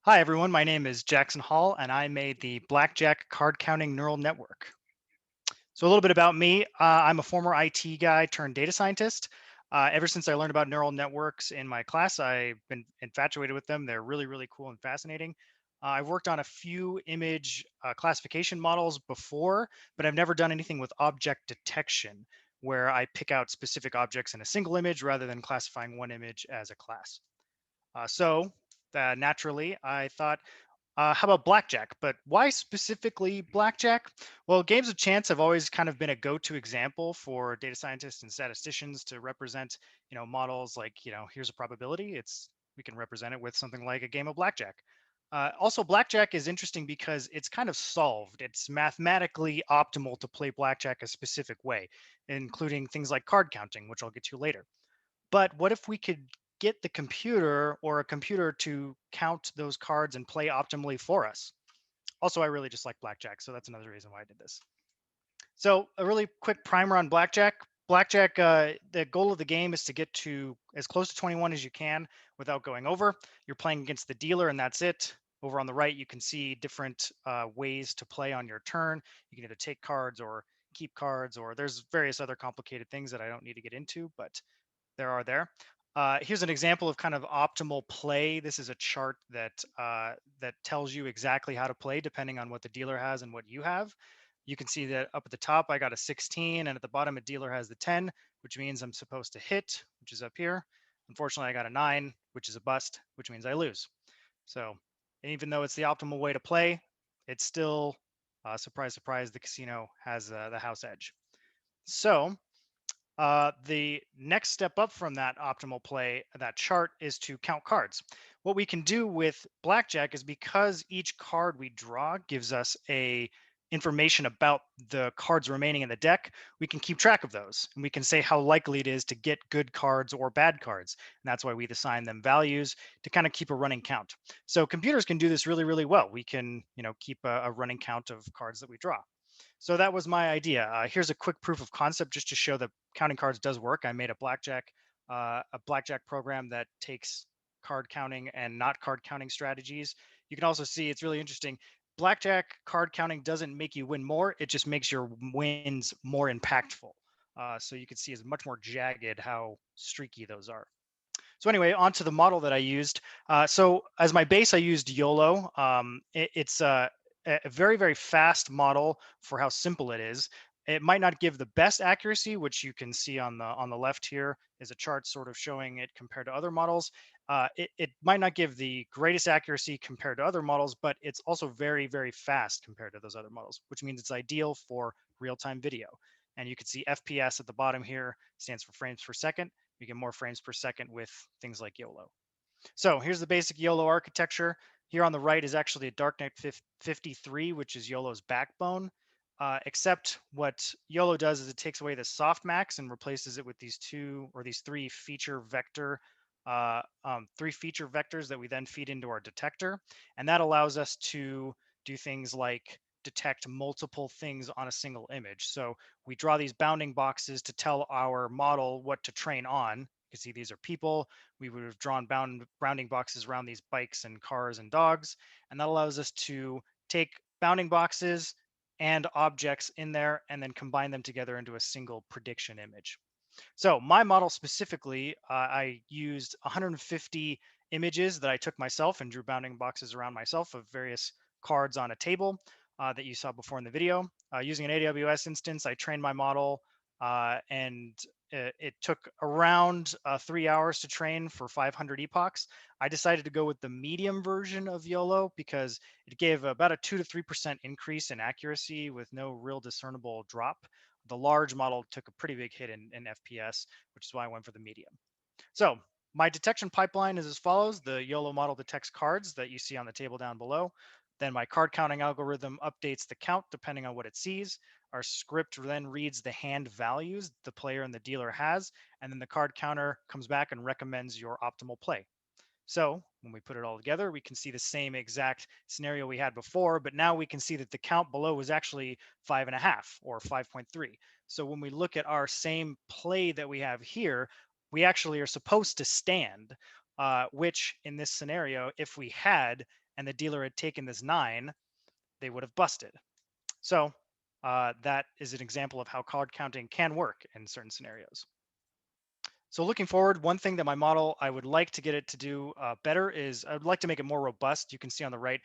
Hi, everyone. My name is Jackson Hall, and I made the Blackjack card counting neural network. So, a little bit about me, I'm a former IT guy turned data scientist. Ever since I learned about neural networks in my class, I've been infatuated with them. They're really, really cool and fascinating. I've worked on a few image classification models before, but I've never done anything with object detection where I pick out specific objects in a single image rather than classifying one image as a class. So, naturally, I thought, how about blackjack? But why specifically blackjack? Well, games of chance have always kind of been a go-to example for data scientists and statisticians to represent, models like, here's a probability. We can represent it with something like a game of blackjack. Also, blackjack is interesting because it's kind of solved. It's mathematically optimal to play blackjack a specific way, including things like card counting, which I'll get to later. But what if we could get the computer or a computer to count those cards and play optimally for us? Also, I really just like blackjack, so that's another reason why I did this. So, a really quick primer on blackjack. Blackjack, the goal of the game is to get to as close to 21 as you can without going over. You're playing against the dealer, and that's it. Over on the right, you can see different ways to play on your turn. You can either take cards or keep cards, or there's various other complicated things that I don't need to get into, but there. Here's an example of kind of optimal play. This is a chart that tells you exactly how to play depending on what the dealer has and what you have. You can see that up at the top, I got a 16, and at the bottom, a dealer has the 10, which means I'm supposed to hit, which is up here. Unfortunately, I got a 9, which is a bust, which means I lose. So, even though it's the optimal way to play, it's still, surprise, surprise, the casino has the house edge. So, the next step up from that optimal play, that chart, is to count cards. What we can do with blackjack is because each card we draw gives us a information about the cards remaining in the deck, we can keep track of those and we can say how likely it is to get good cards or bad cards. And that's why we assign them values to kind of keep a running count. So computers can do this really, really well. We can, keep a running count of cards that we draw. So that was my idea. Here's a quick proof of concept just to show that counting cards does work. I made a blackjack program that takes card counting and not card counting strategies. You can also see it's really interesting. Blackjack card counting doesn't make you win more; it just makes your wins more impactful. So you can see it's much more jagged how streaky those are. So anyway, on to the model that I used. So as my base, I used YOLO. It's a very, very fast model for how simple it is. It might not give the best accuracy, which you can see on the left here is a chart sort of showing it compared to other models. It might not give the greatest accuracy compared to other models, but it's also very, very fast compared to those other models, which means it's ideal for real-time video. And you can see FPS at the bottom here stands for frames per second. We get more frames per second with things like YOLO. So here's the basic YOLO architecture. Here on the right is actually a darknet 53, which is YOLO's backbone. Except what YOLO does is it takes away the softmax and replaces it with these three feature vectors that we then feed into our detector, and that allows us to do things like detect multiple things on a single image. So we draw these bounding boxes to tell our model what to train on. You can see these are people. We would have drawn bounding boxes around these bikes and cars and dogs, and that allows us to take bounding boxes and objects in there and then combine them together into a single prediction image. So my model specifically, I used 150 images that I took myself and drew bounding boxes around myself of various cards on a table that you saw before in the video. Using an AWS instance, I trained my model and it took around 3 hours to train for 500 epochs. I decided to go with the medium version of YOLO because it gave about a 2 to 3% increase in accuracy with no real discernible drop. The large model took a pretty big hit in FPS, which is why I went for the medium. So my detection pipeline is as follows. The YOLO model detects cards that you see on the table down below. Then my card counting algorithm updates the count depending on what it sees. Our script then reads the hand values the player and the dealer has, and then the card counter comes back and recommends your optimal play. So when we put it all together, we can see the same exact scenario we had before, but now we can see that the count below was actually 5.5 or 5.3. So when we look at our same play that we have here, we actually are supposed to stand, which in this scenario, if we had, and the dealer had taken this 9, they would have busted. So that is an example of how card counting can work in certain scenarios. So looking forward, one thing that my model I would like to get it to do better is I would like to make it more robust. You can see on the right,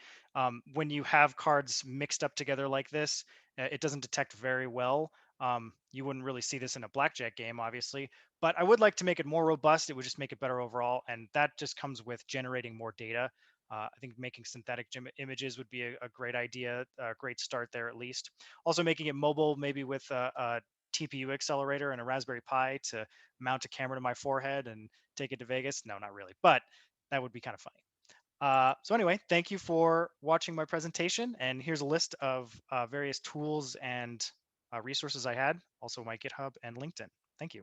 when you have cards mixed up together like this, it doesn't detect very well. You wouldn't really see this in a blackjack game, obviously, but I would like to make it more robust. It would just make it better overall, and that just comes with generating more data. I think making synthetic images would be a great idea, a great start there at least. Also making it mobile, maybe with a TPU accelerator and a Raspberry Pi to mount a camera to my forehead and take it to Vegas. No, not really, but that would be kind of funny. So anyway, thank you for watching my presentation. And here's a list of various tools and resources I had, also my GitHub and LinkedIn. Thank you.